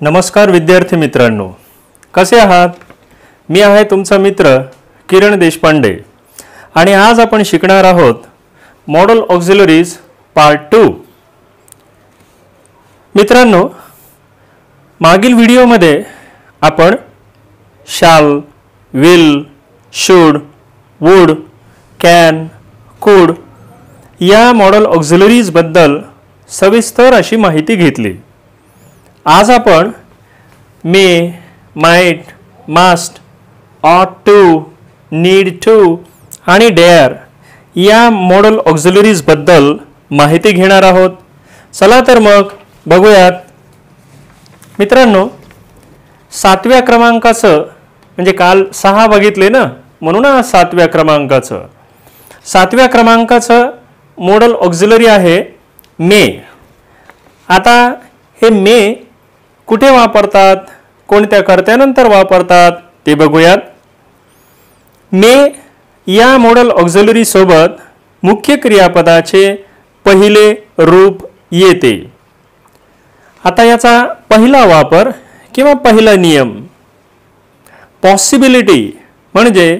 नमस्कार विद्यार्थी मित्रांनो, कसे आहात? मी आहे तुमचा मित्र किरण देशपांडे आणि आज आपण शिकणार आहोत मॉडेल ऑक्झिलरीज पार्ट 2। मित्रांनो, मागील व्हिडिओमध्ये आपण shall, will, should, would, can, कुड या मॉडेल ऑक्झिलरीज बद्दल सविस्तर अशी माहिती घेतली। आज आपण मे, माइट, मस्ट, ऑट टू, नीड टू आणि डेअर या मॉडेल ऑक्झिलरीज बद्दल माहिती घेणार आहोत। चला तर मग बघूयात। मित्रांनो, 7व्या क्रमांकाचं म्हणजे काल 6 बघितले ना, म्हणून 7व्या क्रमांकाचं 7व्या क्रमांकाचं मॉडेल ऑक्झिलरी आहे मे। आता हे मे कुठे वापरतात, कोणत्या कर्त्यानंतर वापरतात ते बघूयात। मे या मॉडेल ऑक्झिलरी सोबत मुख्य क्रियापदाचे पहिले रूप येते। आता याचा पहिला वापर किंवा पहिला नियम पॉसिबिलिटी म्हणजे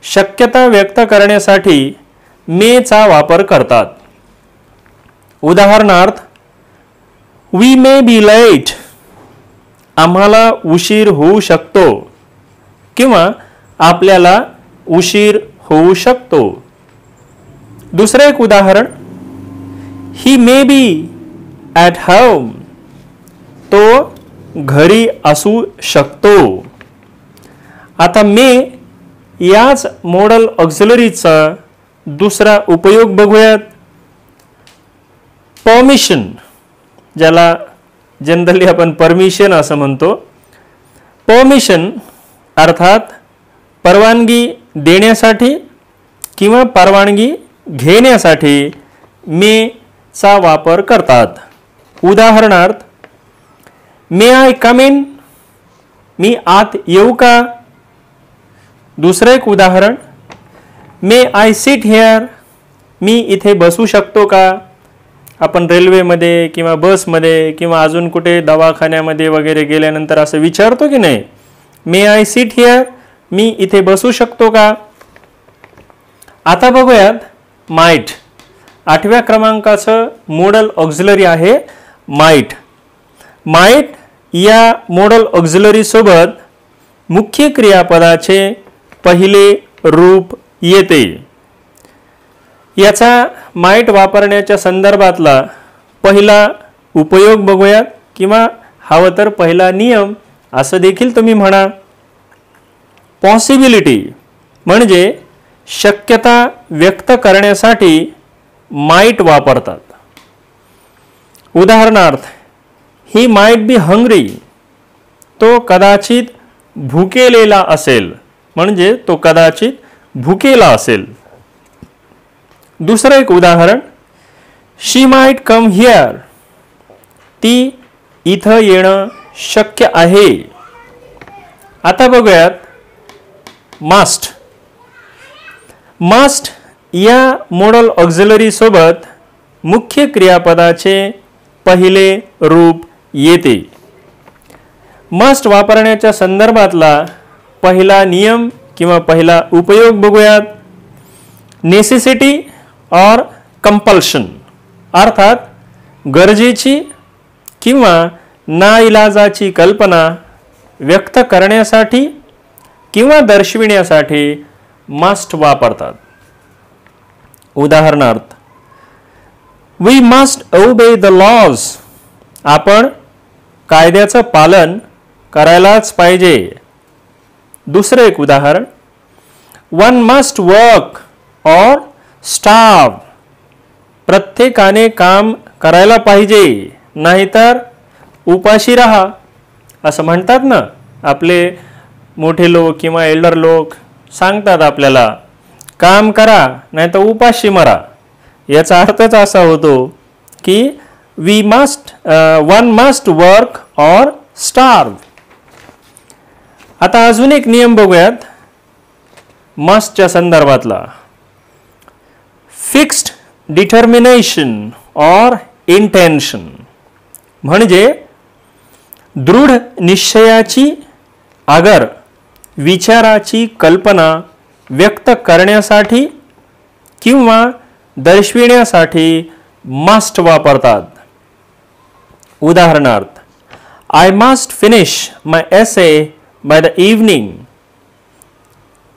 शक्यता व्यक्त करण्यासाठी मेचा वापर करतात। उदाहरणार्थ, वी मे बी लेट, आम्हाला उशीर होऊ शकतो किंवा आपल्याला उशीर होऊ शकतो। दुसरे एक उदाहरण, ही मे बी ॲट होम, तो घरी असू शकतो। आता मे याच मॉडेल ऑक्झिलरीचा दुसरा उपयोग बघूयात। परमिशन, ज्याला जनरली आपण परमिशन असं म्हणतो। परमिशन अर्थात परवानगी देण्यासाठी किंवा परवानगी घेण्यासाठी मेचा वापर करतात। उदाहरणार्थ, मे आय कम इन, मी आत येऊ का? दुसरे एक उदाहरण, मे आय सिट हिअर, मी इथे बसू शकतो का? आपण रेल्वेमध्ये किंवा बसमध्ये किंवा अजून कुठे दवाखान्यामध्ये वगैरे गेल्यानंतर असं विचारतो की नाही, मे आय सिट हिअर, मी इथे बसू शकतो का? आता बघूयात माइट। 8व्या क्रमांकाचं मॉडेल ऑक्झिलरी आहे माइट। माइट या मॉडेल ऑक्झिलरी सोबत मुख्य क्रियापदाचे पहिले रूप येते। याचा माइट वापरण्याच्या संदर्भातला पहिला उपयोग बघूयात किंवा हवं तर पहिला नियम असं देखील तुम्ही म्हणा। पॉसिबिलिटी म्हणजे शक्यता व्यक्त करण्यासाठी माइट वापरतात। उदाहरणार्थ, ही माइट बी हंग्री, तो कदाचित भुकेलेला असेल, म्हणजे तो कदाचित भुकेला असेल। दुसरं एक उदाहरण, शी माइट कम हिअर, ती इथं येणं शक्य आहे। आता बघूयात मस्ट। मस्ट या मॉडेल ऑक्झिलरी सोबत मुख्य क्रियापदाचे पहिले रूप येते। मस्ट वापरण्याच्या संदर्भातला पहिला नियम किंवा पहिला उपयोग बघूयात। नेसेसिटी और कंपल्शन अर्थात गरजेची किंवा नाइलाजाची कल्पना व्यक्त करण्यासाठी किंवा दर्शविण्यासाठी मस्ट वापरतात। उदाहरणार्थ, we must obey the laws, आपण कायद्याचं पालन करायलाच पाहिजे। दुसरे एक उदाहरण, one must work or starve, प्रत्येकाने काम करायला पाहिजे नाहीतर उपाशी राहा, असं म्हणतात ना आपले मोठे लोक किंवा एल्डर लोक सांगतात आपल्याला, काम करा नाहीतर उपाशी मरा। याचा अर्थच असा होतो की one must work or starve. आता अजून एक नियम बघूयात मस्टच्या संदर्भातला। फिक्स्ड डिटर्मिनेशन और इंटेन्शन म्हणजे दृढ निश्चयाची आगर विचाराची कल्पना व्यक्त करण्यासाठी किंवा दर्शविण्यासाठी मस्ट वापरतात. उदाहरणार्थ, I must finish my essay by the evening.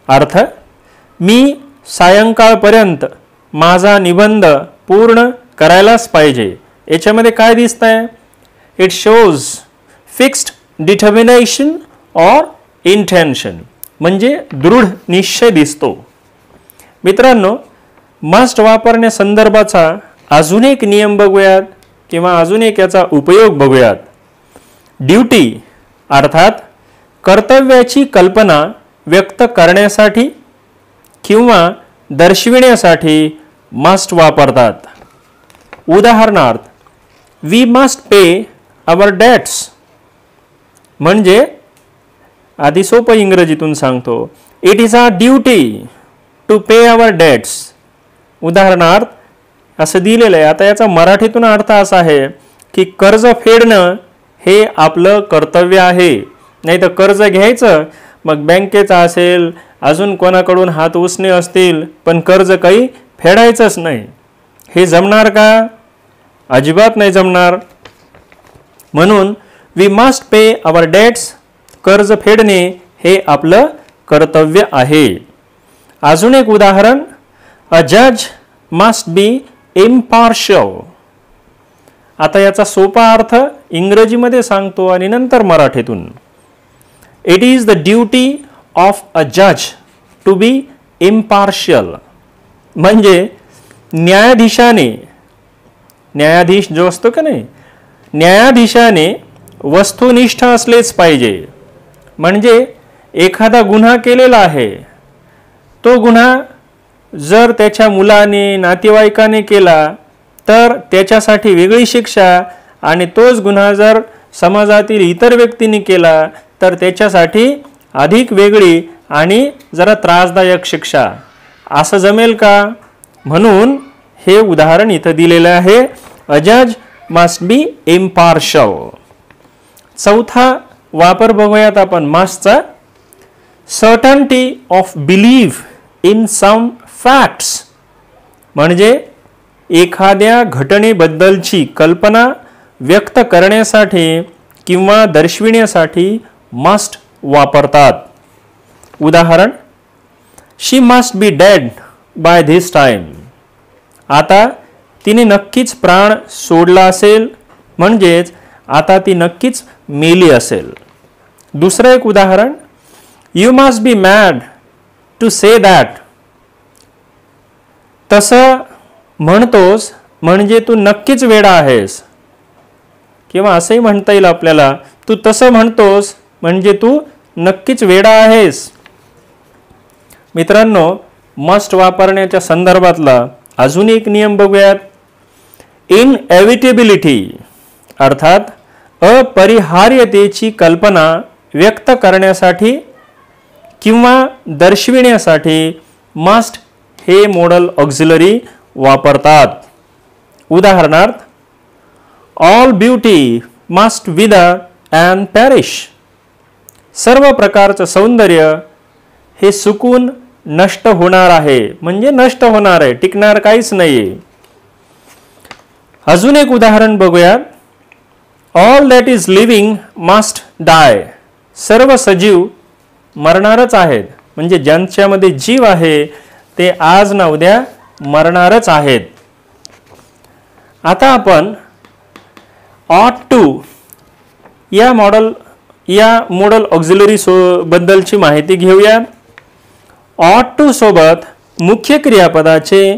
अर्थ, मी सायंकाळपर्यंत माझा निबंध पूर्ण करायलाच पाहिजे. याच्यामध्ये काय दिसतंय? It shows fixed determination or intention, म्हणजे दृढ निश्चय दिसतो. मित्रांनो, मस्ट वापरण्यासंदर्भाचा अजून एक नियम बघूयात किंवा अजून एक याचा उपयोग बघूयात. ड्युटी अर्थात कर्तव्याची कल्पना व्यक्त करण्यासाठी किंवा दर्शविण्यासाठी मस्ट वापरतात. उदाहरणार्थ, we must pay our debts, म्हणजे आधी सोपं इंग्रजीतून सांगतो, it is our duty to pay our debts. उदाहरणार्थ असं दिलेलं आहे. आता याचा मराठीतून अर्थ असा आहे की कर्ज फेडणं हे आपलं कर्तव्य आहे. नाही तर कर्ज घ्यायचं, मग बँकेचं असेल, अजून कोणाकडून हात उसने असतील, पण कर्ज काही फेडायचंच नाही. हे जमणार का? अजिबात नाही जमणार. म्हणून we must pay our debts, कर्ज फेडणे हे आपलं कर्तव्य आहे. अजून एक उदाहरण, अ जज मस्ट बी इम्पार्शियल. आता याचा सोपा अर्थ इंग्रजीमध्ये सांगतो आणि नंतर मराठीतून. It is the duty of a जज टू बी इम्पार्शियल, म्हणजे न्यायाधीशाने, न्यायाधीश जो असतो का नाही, न्यायाधीशाने वस्तुनिष्ठ असलेच पाहिजे. म्हणजे एखादा गुन्हा केलेला आहे, तो गुन्हा जर त्याच्या मुलाने नातेवाईकाने केला तर त्याच्यासाठी वेगळी शिक्षा, आणि तोच गुन्हा जर समाजातील इतर व्यक्तींनी केला तर त्याच्यासाठी अधिक वेगळी आणि जरा त्रासदायक शिक्षा. असं जमेल का? म्हणून हे उदाहरण इथं दिलेलं आहे, अ जज मस्ट बी इम्पार्शियल. चौथा वापर बघूयात आपण मस्टचा. Certainty of belief in some facts, म्हणजे एखाद्या घटनेबद्दलची कल्पना व्यक्त करण्यासाठी किंवा दर्शविण्यासाठी मस्ट वापरतात. उदाहरण, she must be dead by this time. आता तिने नक्कीच प्राण सोडला असेल, म्हणजेच आता ती नक्कीच मेली असेल. दुसरं एक उदाहरण, you must be mad to say that. तसं म्हणतोस म्हणजे तू नक्कीच वेडा आहेस, किंवा असंही म्हणता येईल आपल्याला, तू तसं म्हणतोस म्हणजे तू नक्कीच वेडा आहेस. मित्रांनो, मस्ट वापरण्याच्या संदर्भातला अजून एक नियम बघूयात. इनएव्हिटेबिलिटी अर्थात अपरिहार्यतेची कल्पना व्यक्त करण्यासाठी किंवा दर्शविण्यासाठी मस्ट हे मॉडल ऑक्झिलरी वापरतात. उदाहरणार्थ, all beauty must wither and perish. सर्व प्रकारचं सौंदर्य हे सुकून नष्ट होणार आहे, म्हणजे नष्ट होणार आहे, टिकणार काहीच नाहीये. अजून एक उदाहरण बघूयात. All that is living must die. सर्व सजीव मरणारच आहेत, म्हणजे ज्यांच्यामध्ये जीव आहे ते आज ना उद्या मरणारच आहेत. आता आपण ऑट टू या मॉडल ऑक्झिलरी बद्दलची माहिती घेऊया. ऑट टू सोबत मुख्य क्रियापदाचे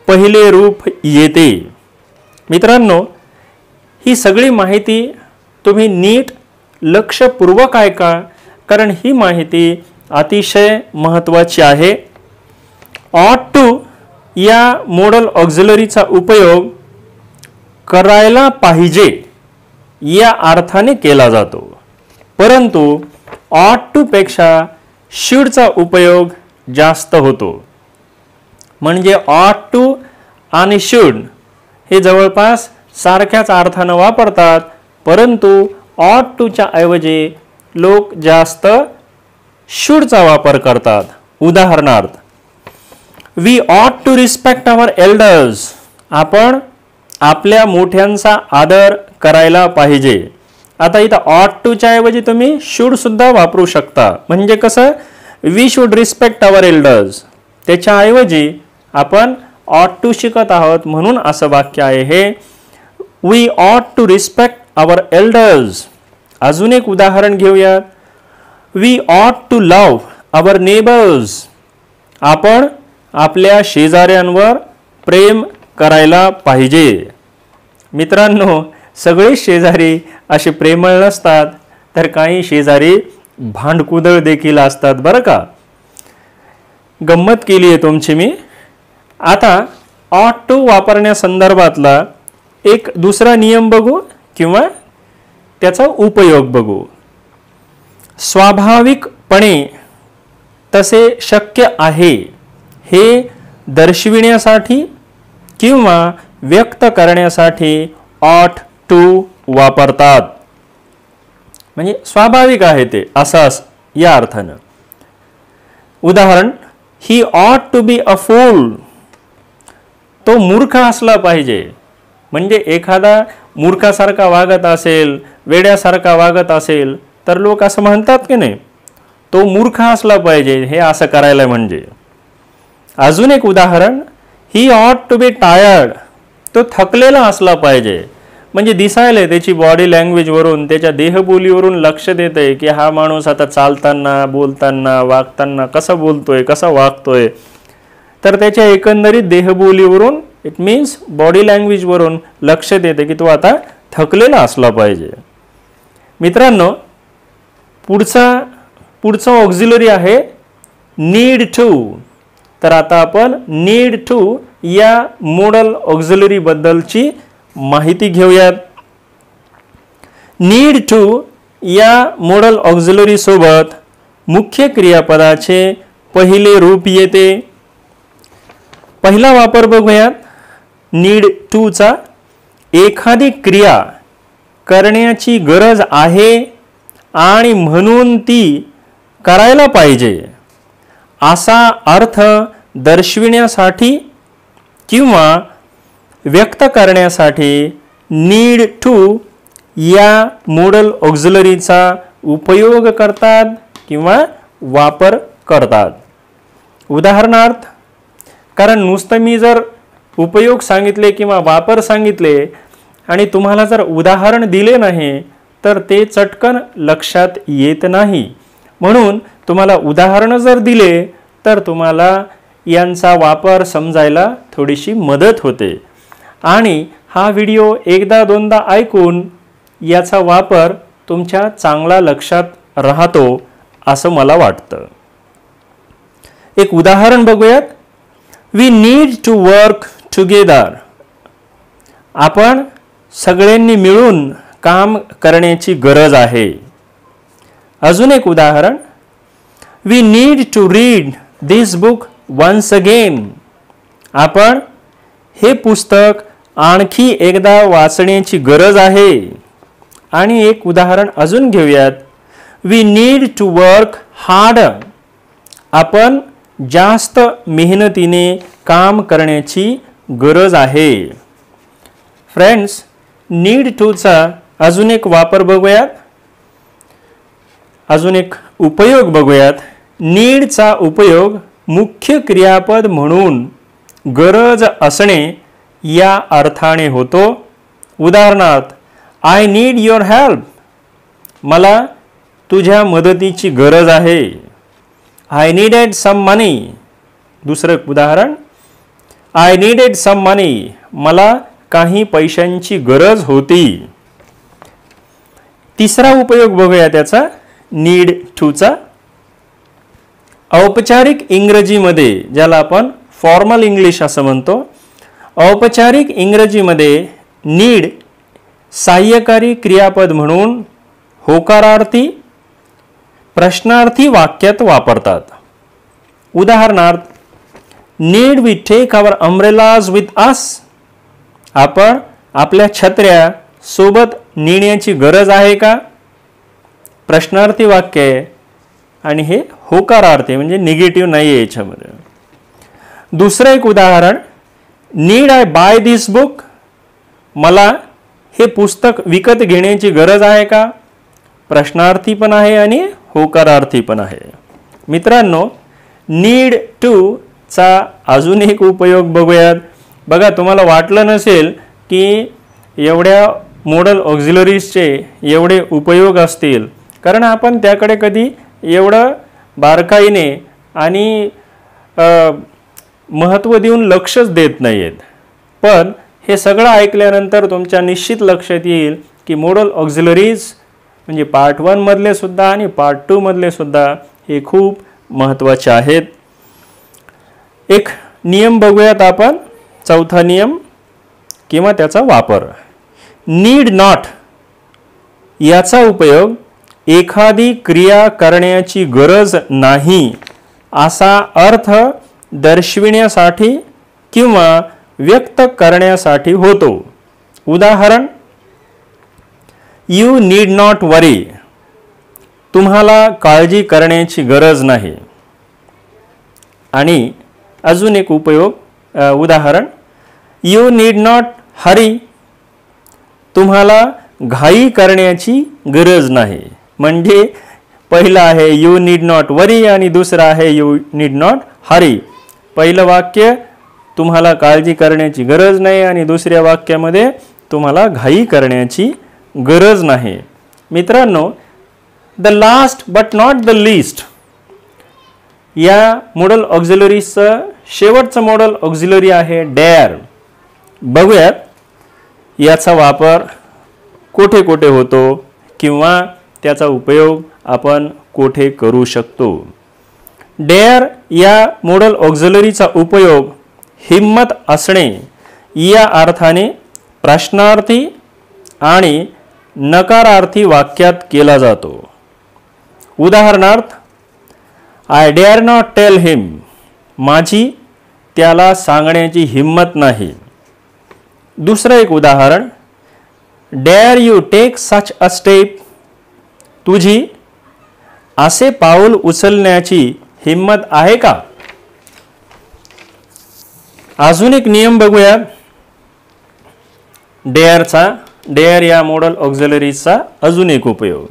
पहिले रूप येते. मित्रांनो, ही सगळी माहिती तुम्ही नीट लक्षपूर्वक ऐका, कारण ही माहिती अतिशय महत्त्वाची आहे. ऑट टू या मॉडल ऑक्झिलरीचा उपयोग करायला पाहिजे या अर्थाने केला जातो, परंतु ऑट टू पेक्षा शुडचा उपयोग जास्त होतो. म्हणजे ऑट टू आणि शुड हे जवळपास सारख्याच अर्थानं वापरतात, परंतु ऑट टूच्या ऐवजी लोक जास्त शूडचा वापर करतात. उदाहरणार्थ, वी ऑट टू रिस्पेक्ट आवर एल्डर्स. आपण आपल्या मोठ्यांचा आदर करायला पाहिजे. आता इथं ऑट टूच्या ऐवजी तुम्ही शूड सुद्धा वापरू शकता. म्हणजे कसं, we should respect our elders, त्याच्याऐवजी आपण ऑट टू शिकत आहोत म्हणून असं वाक्य आहे हे. वी ऑट टू रिस्पेक्ट आवर एल्डर्स. अजून एक उदाहरण घेऊयात. वी ऑट टू लव्ह आवर नेबर्स. आपण आपल्या शेजाऱ्यांवर प्रेम करायला पाहिजे. मित्रांनो, सगळे शेजारी असे प्रेमळ नसतात, तर काही शेजारी भांडकुदळ देखील असतात बरं का. गंमत केली आहे तुमची मी. आता ऑट टू वापरण्यासंदर्भातला एक दुसरा नियम बघू किंवा त्याचा उपयोग बघू. स्वाभाविकपणे तसे शक्य आहे हे दर्शविण्यासाठी किंवा व्यक्त करण्यासाठी ऑट टू वापरतात. म्हणजे स्वाभाविक आहे ते असं या अर्थानं. उदाहरण, ही ऑट टू बी अ फूल. तो मूर्ख असला पाहिजे. म्हणजे एखादा मूर्खासारखा वागत असेल, वेड्यासारखा वागत असेल, तर लोक असं म्हणतात की नाही, तो मूर्ख असला पाहिजे हे असं करायला. म्हणजे अजून एक उदाहरण, ही ऑट टू बी टायर्ड. तो थकलेला असला पाहिजे. म्हणजे दिसायला त्याची बॉडी लँग्वेजवरून, त्याच्या देहबोलीवरून लक्ष देते की हा माणूस आता चालताना, बोलताना, वागताना कसं बोलतोय, कसं वागतोय. तर त्याच्या एकंदरीत देहबोलीवरून, इट मीन्स बॉडी लँग्वेजवरून लक्ष देते की तो आता थकलेला असला पाहिजे. मित्रांनो, पुढचा ऑक्झिलरी आहे नीड टू. तर आता आपण नीड टू या मॉडल ऑक्झिलरी बद्दलची माहिती घेऊयात. नीड टू या मॉडल ऑक्झिलरी सोबत मुख्य क्रियापदाचे पहिले रूप येते. पहिला वापर बघूयात नीड टूचा. एखादी क्रिया करण्याची गरज आहे आणि म्हणून ती करायला पाहिजे असा अर्थ दर्शविण्यासाठी किंवा व्यक्त करण्यासाठी नीड टू या मॉडल ऑक्झिलरीचा उपयोग करतात किंवा वापर करतात. उदाहरणार्थ, कारण नुसतं मी जर उपयोग सांगितले किंवा वापर सांगितले आणि तुम्हाला जर उदाहरण दिले नाही तर ते चटकन लक्षात येत नाही. म्हणून तुम्हाला उदाहरणं जर दिले तर तुम्हाला यांचा वापर समजायला थोडीशी मदत होते. आणि हा व्हिडिओ एकदा दोनदा ऐकून याचा वापर तुमच्या चांगला लक्षात राहतो असं मला वाटतं. एक उदाहरण बघूयात. We need to work together. आपण सगळ्यांनी मिळून काम करण्याची गरज आहे. अजून एक उदाहरण, we need to read this book once again. आपण हे पुस्तक आणखी एकदा वाचण्याची गरज आहे. आणि एक उदाहरण अजून घेऊयात. We need to work hard. आपण जास्त मेहनतीने काम करण्याची गरज आहे. फ्रेंड्स, नीड टूचा अजून एक वापर बघूयात, अजून एक उपयोग बघूयात. नीडचा उपयोग मुख्य क्रियापद म्हणून गरज असणे या अर्थाने होतो. उदाहरणार्थ, आय नीड युअर हेल्प. मला तुझ्या मदतीची गरज आहे. I needed some money. दुसरं उदाहरण, आय नीडेड सम मनी. मला काही पैशांची गरज होती. तिसरा उपयोग बघूया त्याचा नीड टूचा. औपचारिक इंग्रजीमध्ये, ज्याला आपण फॉर्मल इंग्लिश असं म्हणतो, औपचारिक इंग्रजीमध्ये नीड सहाय्यकारी क्रियापद म्हणून होकारार्थी, प्रश्नार्थी वाक्यात वापरतात. उदाहरणार्थ, need we take our umbrellas with us. आपण आपल्या छत्र्या सोबत नेण्याची गरज आहे का? प्रश्नार्थी वाक्य आहे आणि हे होकारार्थी म्हणजे निगेटिव्ह नाही आहे याच्यामध्ये. दुसरं एक उदाहरण, need I buy this book? मला हे पुस्तक विकत घेण्याची गरज आहे का? प्रश्नार्थी पण आहे आणि होकारार्थी पण आहे. मित्रांनो, नीड टू चा अजून एक उपयोग बघूयात. बघा, तुम्हाला वाटलं नसेल की एवढ्या मॉडल ऑक्झिलरीजचे एवढे उपयोग असतील, कारण आपण त्याकडे कधी एवढं बारकाईने आणि महत्त्व देऊन लक्षच देत नाही आहेत. पण हे सगळं ऐकल्यानंतर तुमच्या निश्चित लक्षात येईल की मॉडल ऑक्झिलरीज म्हणजे पार्ट 1 मधले सुद्धा आणि पार्ट 2 मधले सुद्धा हे खूप महत्त्वाचे आहेत. एक नियम बघूयात आपण, चौथा नियम किंवा त्याचा वापर. नीड नॉट याचा उपयोग एखादी क्रिया करण्याची गरज नाही असा अर्थ दर्शविण्यासाठी किंवा व्यक्त करण्यासाठी होतो. उदाहरण, यू नीड नॉट वरी, तुम्हाला काळजी करण्याची गरज नाही. आणि अजून एक उपयोग, उदाहरण, यू नीड नॉट हरी, तुम्हाला घाई करण्याची गरज नाही. म्हणजे पहिलं आहे यू नीड नॉट वरी आणि दुसरं आहे यू नीड नॉट हरी. पहिलं वाक्य तुम्हाला काळजी करण्याची गरज नाही आणि दुसऱ्या वाक्यामध्ये तुम्हाला घाई करण्याची गरज नाही. मित्रांनो, the last but not the least या मॉडल ऑक्झिलरीजचं शेवटचं मॉडल ऑक्झिलरी आहे डेअर. बघूयात याचा वापर कोठे कोठे होतो किंवा त्याचा उपयोग आपण कोठे करू शकतो. डेअर या मॉडल ऑक्झिलरीचा उपयोग हिम्मत असणे या अर्थाने प्रश्नार्थी आणि नकारार्थी वाक्यात केला जातो. उदाहरणार्थ, I dare not tell him, माझी त्याला सांगण्याची हिम्मत नाही. दुसरं एक उदाहरण, dare you take such a step, तुझी असे पाऊल उचलण्याची हिम्मत आहे का? अजून एक नियम बघूया डेअरचा. डेअर या मॉडल ऑक्झिलरीजचा अजून एक उपयोग,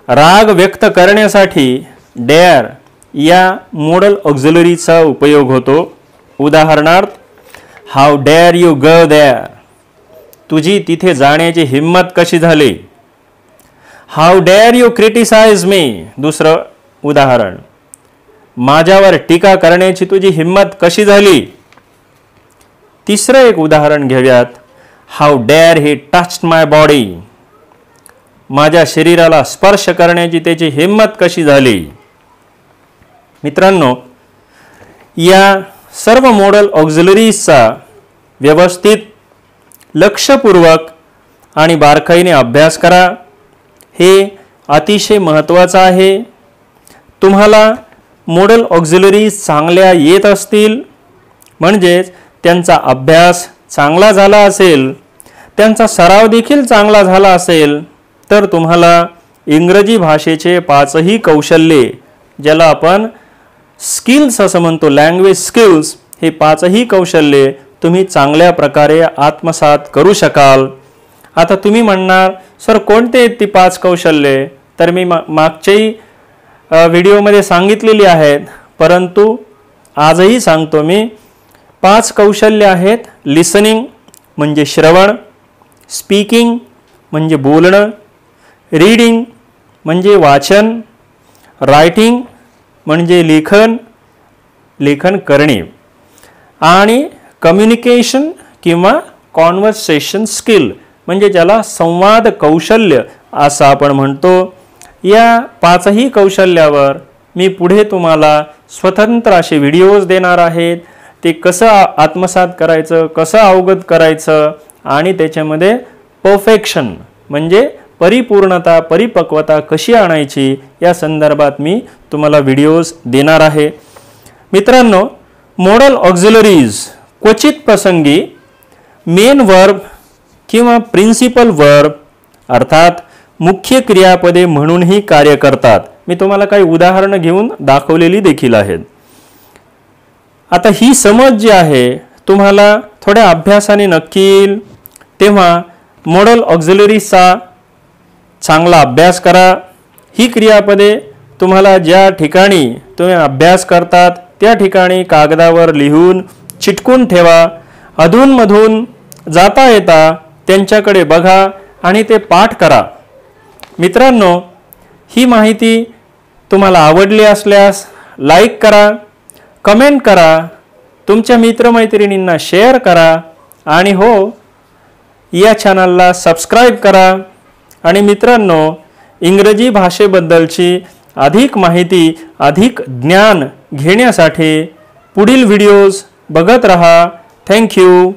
राग व्यक्त करण्यासाठी डेअर या मॉडल ऑक्झिलरीचा उपयोग होतो. उदाहरणार्थ, how dare you go there, तुझी तिथे जाण्याची हिम्मत कशी झाली. How dare you criticise me, दुसरं उदाहरण, माझ्यावर टीका करण्याची तुझी हिम्मत कशी झाली. तिसरं एक उदाहरण घेऊयात, how dare he touched my body, माझ्या शरीराला स्पर्श करण्याची त्याची हिम्मत कशी झाली. मित्रांनो, या सर्व मॉडल ऑक्झिलरीजचा व्यवस्थित लक्षपूर्वक आणि बारकाईने अभ्यास करा. हे अतिशय महत्त्वाचं आहे. तुम्हाला मॉडल ऑक्झिलरीज चांगल्या येत असतील, म्हणजेच त्यांचा अभ्यास चांगला झाला असेल, त्यांचा सराव देखील चांगला झाला असेल, तर तुम्हाला इंग्रजी भाषेचे 5ही कौशल्ये, ज्याला आपण स्किल्स असं म्हणतो, लँग्वेज स्किल्स, हे 5ही कौशल्ये तुम्ही चांगल्या प्रकारे आत्मसात करू शकाल. आता तुम्ही म्हणणार, सर कोणते आहेत ती 5 कौशल्ये? तर मी मागच्याही व्हिडिओमध्ये सांगितलेली आहेत, परंतु आजही सांगतो मी. 5 कौशल्य आहेत. लिसनिंग म्हणजे श्रवण, स्पीकिंग म्हणजे बोलणं, रीडिंग म्हणजे वाचन, रायटिंग म्हणजे लेखन करणे, आणि कम्युनिकेशन किंवा कॉन्व्हर्सेशन स्किल म्हणजे ज्याला संवाद कौशल्य असं आपण म्हणतो. या 5ही कौशल्यावर मी पुढे तुम्हाला स्वतंत्र असे व्हिडिओज देणार आहेत. ते कसं आत्मसात करायचं, कसं अवगत करायचं आणि त्याच्यामध्ये परफेक्शन म्हणजे परिपूर्णता, परिपक्वता कशी आणायची या संदर्भात मी तुम्हाला व्हिडिओज देणार आहे. मित्रांनो, मॉडल ऑक्झिलरीज क्वचित प्रसंगी मेन वर्ब किंवा प्रिन्सिपल वर्ब अर्थात मुख्य क्रियापदे म्हणूनही कार्य करतात. मी तुम्हाला काही उदाहरणं घेऊन दाखवलेली देखील आहेत. आता ही समज जी आहे तुम्हाला थोड्या अभ्यासाने नक्की येईल. तेव्हा मॉडल ऑक्झिलरीजचा चांगला अभ्यास करा. ही क्रियापदे तुम्हाला ज्या ठिकाणी तुम्ही अभ्यास करतात त्या ठिकाणी कागदावर लिहून चिटकून ठेवा. अधूनमधून जाता येता त्यांच्याकडे बघा आणि ते पाठ करा. मित्रांनो, ही माहिती तुम्हाला आवडली असल्यास लाईक करा, कमेंट करा, तुमच्या मित्रमैत्रिणींना शेअर करा आणि हो, या चॅनलला सबस्क्राईब करा. आणि मित्रांनो, इंग्रजी भाषेबद्दलची अधिक माहिती, अधिक ज्ञान घेण्यासाठी पुढील व्हिडिओज बघत रहा. थँक्यू.